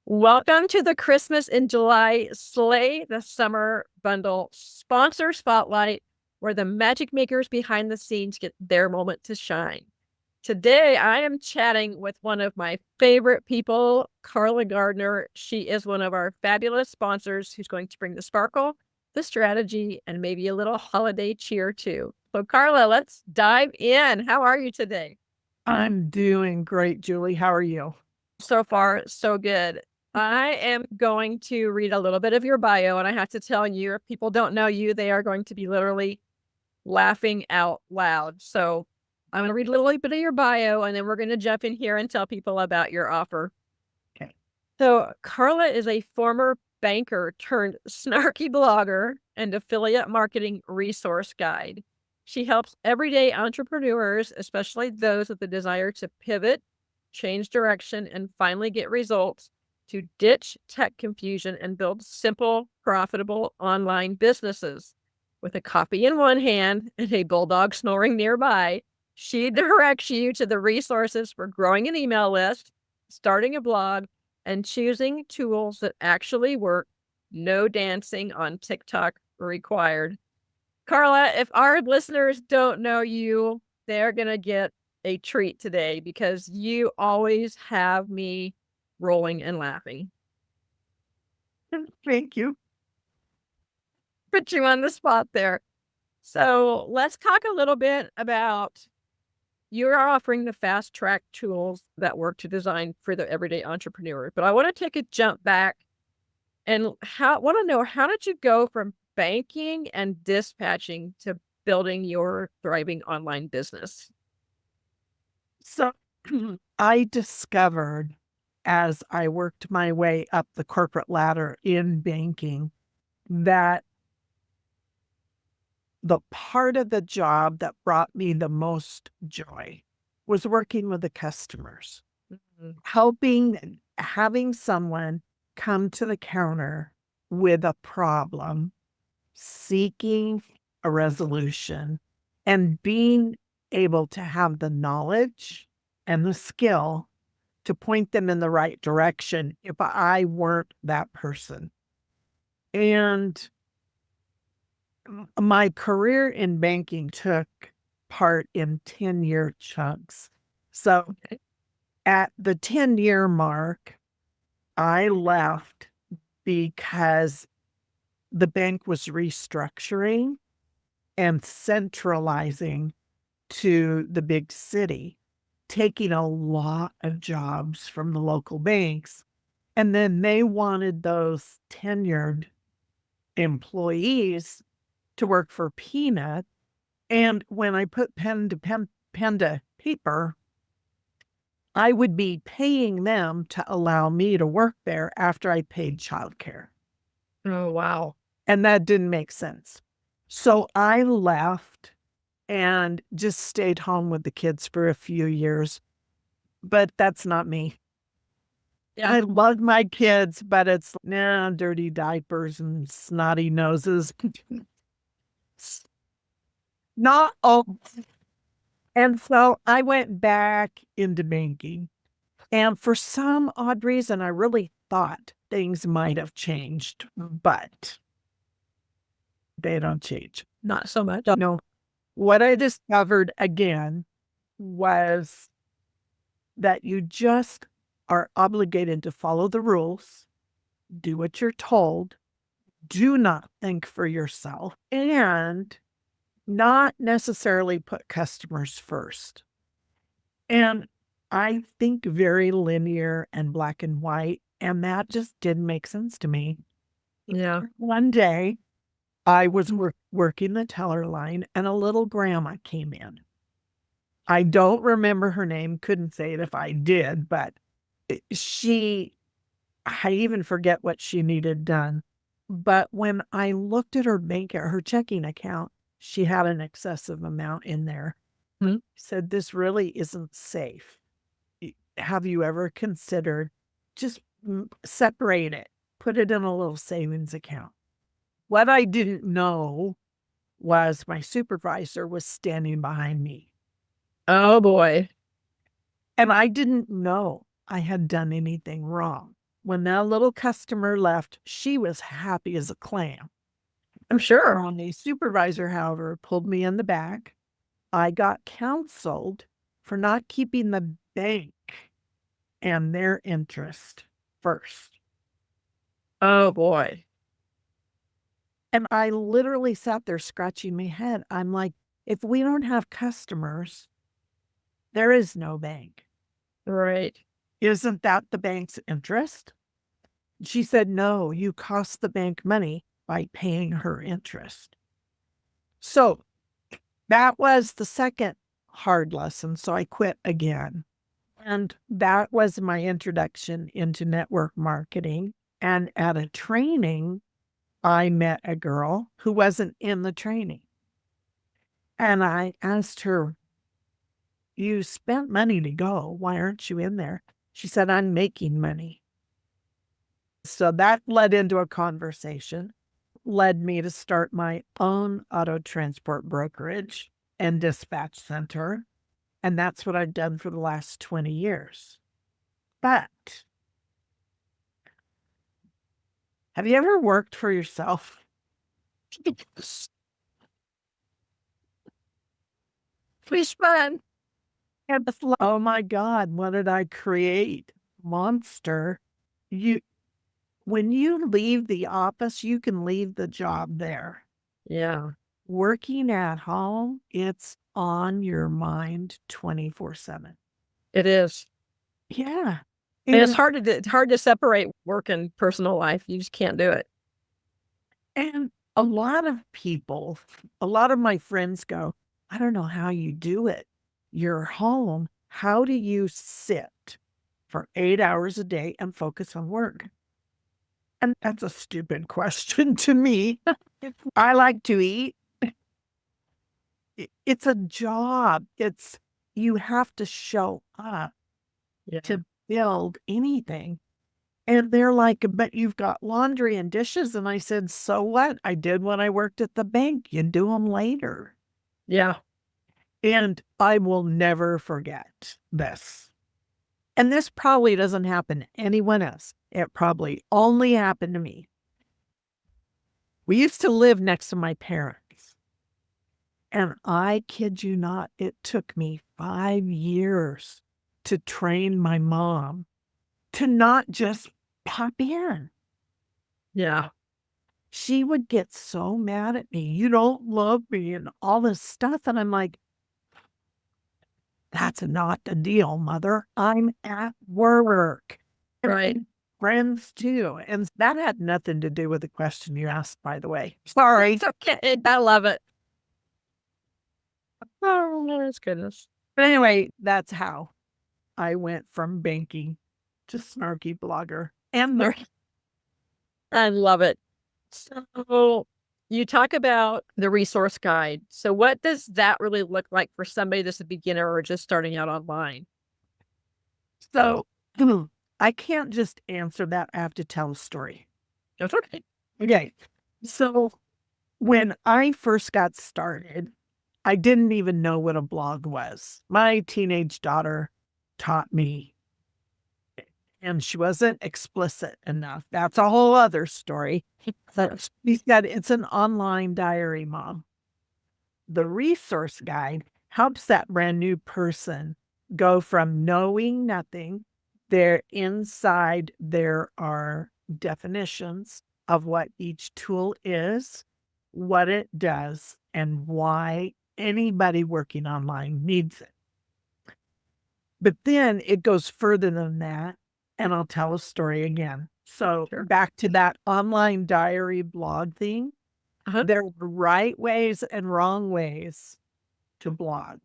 Welcome to the Christmas in July Sleigh, the Summer Bundle Sponsor Spotlight, where the magic makers behind the scenes get their moment to shine. Today, I am chatting with one of my favorite people, Carla Gardiner. She is one of our fabulous sponsors who's going to bring the sparkle, the strategy, and maybe a little holiday cheer too. So, Carla, let's dive in. How are you today? I'm doing great, Julie. How are you? So far, so good. I am going to read a little bit of your bio, and I have to tell you, if people don't know you, they are going to be literally laughing out loud. So I'm going to read a little bit of your bio, and then we're going to jump in here and tell people about your offer. Okay. So Carla is a former banker turned snarky blogger and affiliate marketing resource guide. She helps everyday entrepreneurs, especially those with the desire to pivot, change direction, and finally get results, to ditch tech confusion and build simple, profitable online businesses. With a copy in one hand and a bulldog snoring nearby, she directs you to the resources for growing an email list, starting a blog, and choosing tools that actually work. No dancing on TikTok required. Carla, if our listeners don't know you, they're going to get a treat today because you always have me rolling and laughing. Thank you. Put you on the spot there. So let's talk a little bit about you're offering the fast track tools that work to design for the everyday entrepreneur. But I want to take a jump back and want to know, how did you go from banking and dispatching to building your thriving online business? So I discovered as I worked my way up the corporate ladder in banking that the part of the job that brought me the most joy was working with the customers, helping, having someone come to the counter with a problem, seeking a resolution, and being able to have the knowledge and the skill to point them in the right direction if I weren't that person. And my career in banking took part in 10-year chunks. So at the 10-year mark, I left because the bank was restructuring and centralizing to the big city, taking a lot of jobs from the local banks. And then they wanted those tenured employees to work for peanut. And when I put pen to paper, I would be paying them to allow me to work there after I paid childcare. Oh, wow. And that didn't make sense. So I left and just stayed home with the kids for a few years. But that's not me. Yeah. I love my kids, but it's dirty diapers and snotty noses. Not all. And so I went back into banking. And for some odd reason, I really thought things might have changed, but they don't change. Not so much. No. What I discovered again was that you just are obligated to follow the rules, do what you're told, do not think for yourself, and not necessarily put customers first. And I think very linear and black and white, and that just didn't make sense to me. Yeah. One day, I was working the teller line, and a little grandma came in. I don't remember her name, couldn't say it if I did, but I even forget what she needed done. But when I looked at her checking account, she had an excessive amount in there. Hmm. Said, "This really isn't safe. Have you ever considered just separate it, put it in a little savings account?" What I didn't know was my supervisor was standing behind me. Oh, boy. And I didn't know I had done anything wrong. When that little customer left, she was happy as a clam. I'm sure. The supervisor, however, pulled me in the back. I got counseled for not keeping the bank and their interest first. Oh, boy. And I literally sat there scratching my head. I'm like, if we don't have customers, there is no bank. Right. Isn't that the bank's interest? She said, no, you cost the bank money by paying her interest. So that was the second hard lesson. So I quit again. And that was my introduction into network marketing. And at a training, I met a girl who wasn't in the training. And I asked her, you spent money to go. Why aren't you in there? She said, I'm making money. So that led into a conversation, led me to start my own auto transport brokerage and dispatch center. And that's what I've done for the last 20 years. But have you ever worked for yourself? Please run. And it's like, oh my God, what did I create? Monster. When you leave the office, you can leave the job there. Yeah, Working at home, it's on your mind 24/7. it is. Yeah. And it's And, hard to separate work and personal life. You just can't do it. and a lot of people, a lot of my friends go, I don't know how you do it. You're home. How do you sit for 8 hours a day and focus on work? And that's a stupid question to me. I like to eat. It's a job. You have to show up Yeah. to build anything. And they're like, but you've got laundry and dishes. And I said, so what? I did when I worked at the bank. You do them later. Yeah. And I will never forget this. And this probably doesn't happen to anyone else. It probably only happened to me. We used to live next to my parents. And I kid you not, it took me 5 years to train my mom to not just pop in. Yeah. She would get so mad at me. You don't love me and all this stuff. And I'm like, that's not the deal, mother. I'm at work. Right. Friends too. And that had nothing to do with the question you asked, by the way. Sorry. It's okay. I love it. Oh, my goodness. But anyway, that's how I went from banking to snarky blogger. And I love it. So you talk about the resource guide. So what does that really look like for somebody that's a beginner or just starting out online? so I can't just answer that. I have to tell a story. That's okay. Okay. So when I first got started, I didn't even know what a blog was. My teenage daughter taught me, and she wasn't explicit enough. That's a whole other story. But she said it's an online diary, Mom. The resource guide helps that brand new person go from knowing nothing. Inside there are definitions of what each tool is, what it does, and why anybody working online needs it. But then it goes further than that, and I'll tell a story again. So Sure. back to that online diary blog thing. Uh-huh. There are right ways and wrong ways to blog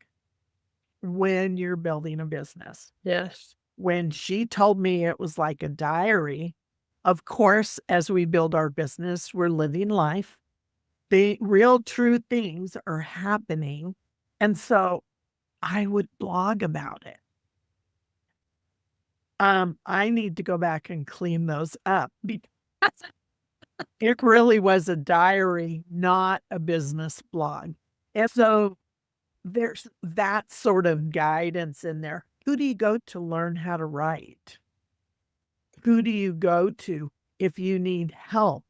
when you're building a business. Yes. When she told me it was like a diary, of course, as we build our business, we're living life. The real true things are happening. And so I would blog about it. I need to go back and clean those up because it really was a diary, not a business blog. And so there's that sort of guidance in there. Who do you go to learn how to write? Who do you go to if you need help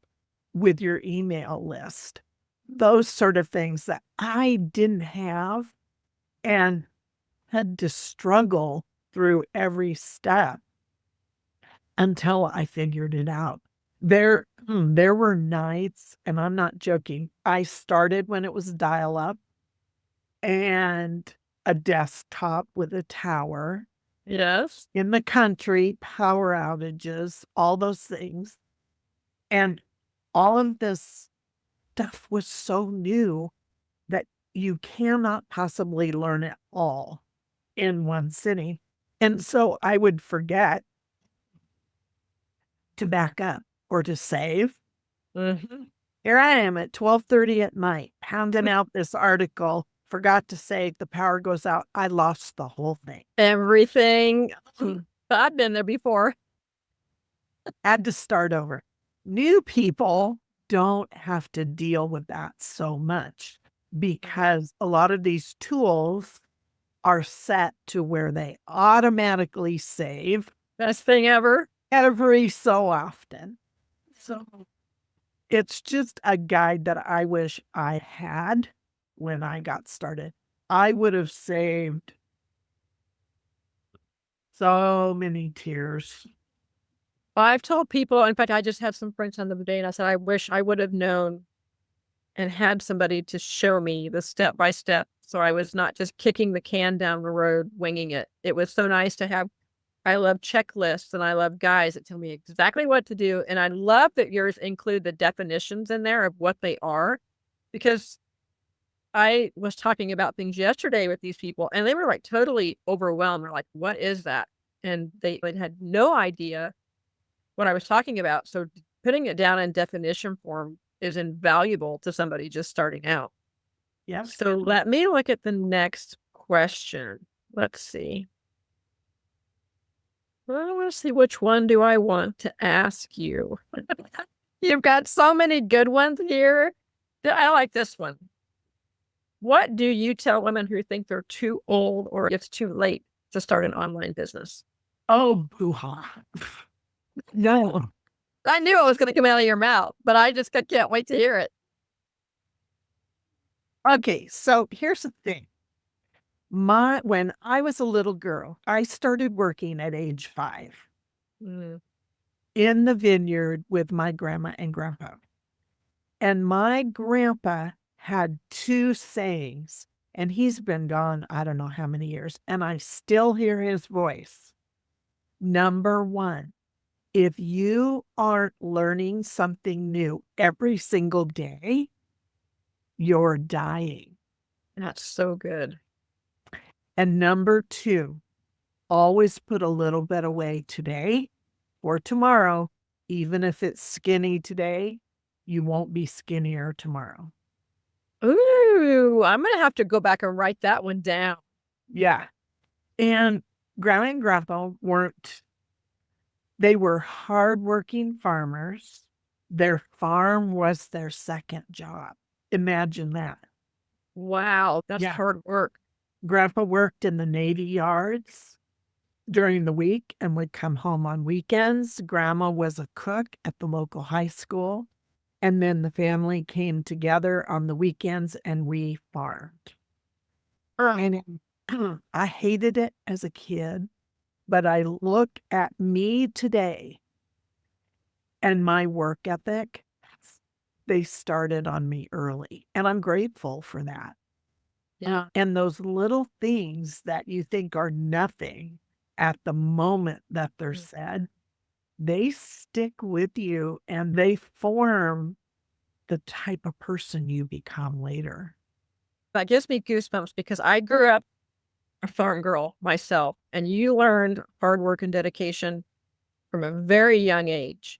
with your email list? Those sort of things that I didn't have and had to struggle through every step until I figured it out. There were nights, and I'm not joking. I started when it was dial up and a desktop with a tower Yes. in the country, power outages, all those things. And all of this stuff was so new that you cannot possibly learn it all in one sitting. And so I would forget to back up or to save. Mhm. Here I am at 12:30 at night, pounding out this article, forgot to save, the power goes out. I lost the whole thing. Everything. I've been there before. Had to start over. New people don't have to deal with that so much because a lot of these tools are set to where they automatically save Best thing ever. every so often. So it's just a guide that I wish I had when I got started. I would have saved so many tears. Well, I've told people, in fact, I just had some friends on the other day and I said, I wish I would have known and had somebody to show me the step by step. So I was not just kicking the can down the road, winging it. It was so nice to have. I love checklists and I love guys that tell me exactly what to do. And I love that yours include the definitions in there of what they are, because I was talking about things yesterday with these people and they were like totally overwhelmed. They're like, what is that? And they had no idea what I was talking about. So putting it down in definition form is invaluable to somebody just starting out. Yep. So let me look at the next question. Let's see. Well, I want to see, which one do I want to ask you? You've got so many good ones here. I like this one. What do you tell women who think they're too old or it's too late to start an online business? Oh, boo-ha. No. I knew it was going to come out of your mouth, but I can't wait to hear it. Okay, so here's the thing. When I was a little girl, I started working at age 5 Mm. in the vineyard with my grandma and grandpa. And my grandpa had 2 sayings, and he's been gone I don't know how many years, and I still hear his voice. Number 1, if you aren't learning something new every single day, you're dying. That's so good. And number 2, always put a little bit away today or tomorrow. Even if it's skinny today, you won't be skinnier tomorrow. Ooh, I'm going to have to go back and write that one down. Yeah. And grandma and grandpa they were hardworking farmers. Their farm was their second job. Imagine that. Wow, that's Yeah. hard work. Grandpa worked in the Navy yards during the week and would come home on weekends. Grandma was a cook at the local high school. And then the family came together on the weekends and we farmed. And I hated it as a kid, but I look at me today and my work ethic, they started on me early. And I'm grateful for that. Yeah. And those little things that you think are nothing at the moment that they're said, they stick with you and they form the type of person you become later. That gives me goosebumps because I grew up a farm girl myself, and you learned hard work and dedication from a very young age.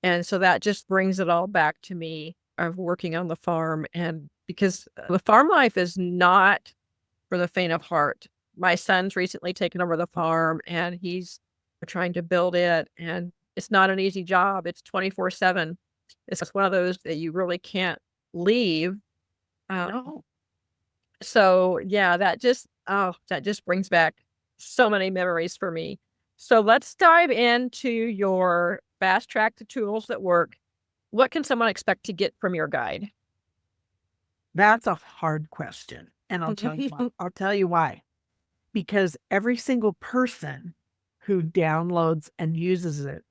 And so that just brings it all back to me of working on the farm. And because the farm life is not for the faint of heart. My son's recently taken over the farm and he's trying to build it. And it's not an easy job. It's 24/7. It's just one of those that you really can't leave. No. So yeah, that just brings back so many memories for me. So let's dive into your fast track to tools that work. What can someone expect to get from your guide? That's a hard question. And I'll tell you why. I'll tell you why. Because every single person who downloads and uses it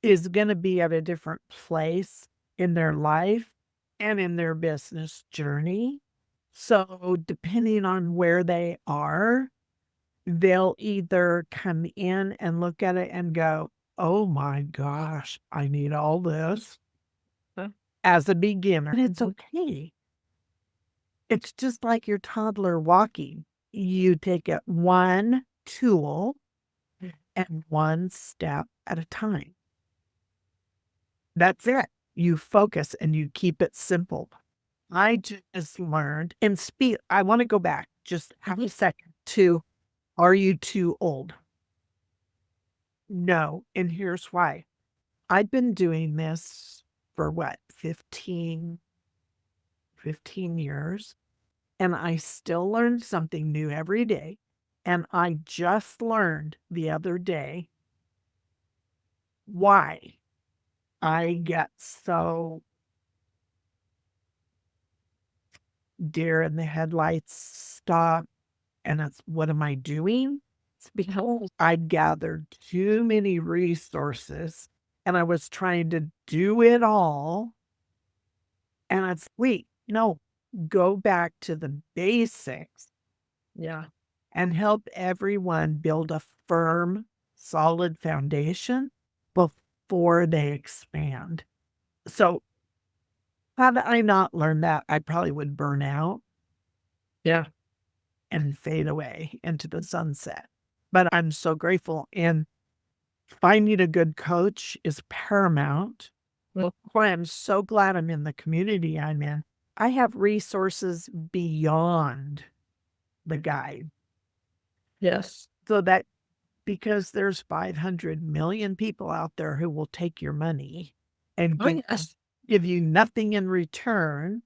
is going to be at a different place in their life and in their business journey. So, depending on where they are, they'll either come in and look at it and go, oh my gosh, I need all this Huh? as a beginner. And it's okay. It's just like your toddler walking. You take it one tool and one step at a time. That's it. You focus and you keep it simple. I just learned and speak. I want to go back just half a second to, are you too old? No. And here's why. I've been doing this for what, 15 years. And I still learn something new every day. And I just learned the other day why I get so deer in the headlights stop. And it's, what am I doing? It's because I gathered too many resources and I was trying to do it all. And it's, wait, no, go back to the basics. Yeah. And help everyone build a firm, solid foundation before they expand. So, had I not learned that, I probably would burn out. Yeah. And fade away into the sunset. But I'm so grateful. And finding a good coach is paramount. Well, Why I'm so glad I'm in the community I'm in. I have resources beyond the guide. yes. So that because there's 500 million people out there who will take your money and Oh, yes. give you nothing in return.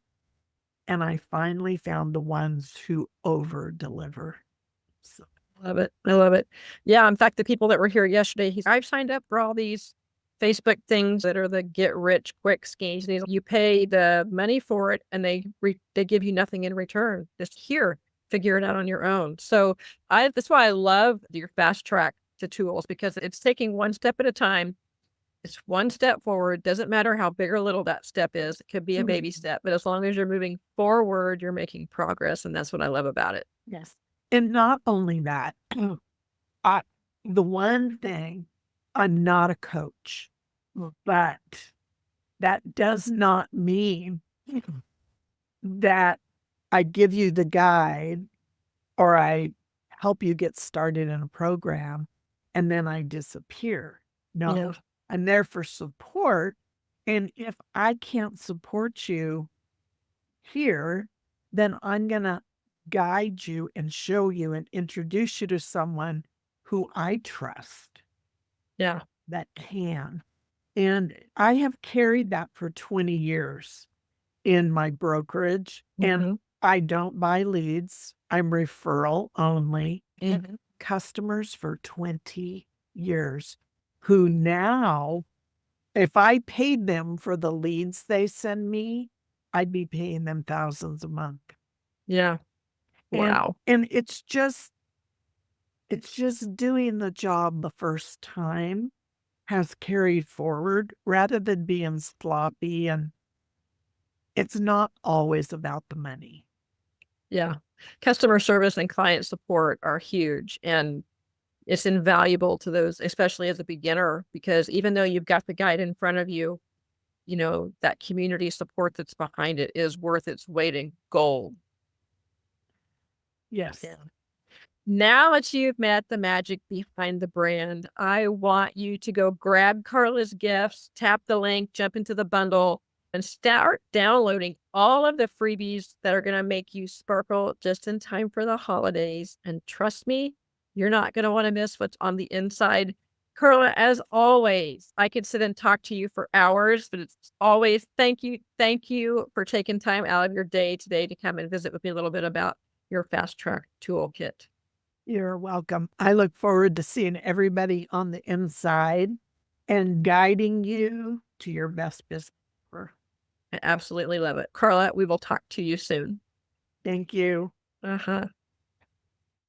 And I finally found the ones who over deliver. So, Love it. I love it. Yeah. In fact, the people that were here yesterday, I've signed up for all these Facebook things that are the get rich quick schemes. You pay the money for it and they give you nothing in return. Just here, figure it out on your own. So that's why I love your fast track to tools, because it's taking one step at a time. It's one step forward. Doesn't matter how big or little that step is. It could be a baby step, but as long as you're moving forward, you're making progress. And that's what I love about it. yes. And not only that, the one thing, I'm not a coach, but that does not mean that I give you the guide or I help you get started in a program and then I disappear. No, Yeah. I'm there for support. And if I can't support you here, then I'm going to guide you and show you and introduce you to someone who I trust Yeah. that can. And I have carried that for 20 years in my brokerage. And I don't buy leads. I'm referral only. And customers for 20 years who now, if I paid them for the leads they send me, I'd be paying them thousands a month. Yeah. Wow. And it's just doing the job the first time has carried forward rather than being sloppy. And it's not always about the money. Yeah. Customer service and client support are huge, and it's invaluable to those, especially as a beginner, because even though you've got the guide in front of you, that community support that's behind it is worth its weight in gold. Yes. Yeah. Now that you've met the magic behind the brand, I want you to go grab Carla's gifts, tap the link, jump into the bundle, and start downloading all of the freebies that are going to make you sparkle just in time for the holidays. And trust me, you're not going to want to miss what's on the inside. Carla, as always, I could sit and talk to you for hours, but it's always thank you. Thank you for taking time out of your day today to come and visit with me a little bit about your fast track toolkit. You're welcome. I look forward to seeing everybody on the inside and guiding you to your best business ever. I absolutely love it. Carla, we will talk to you soon. Thank you. Uh-huh.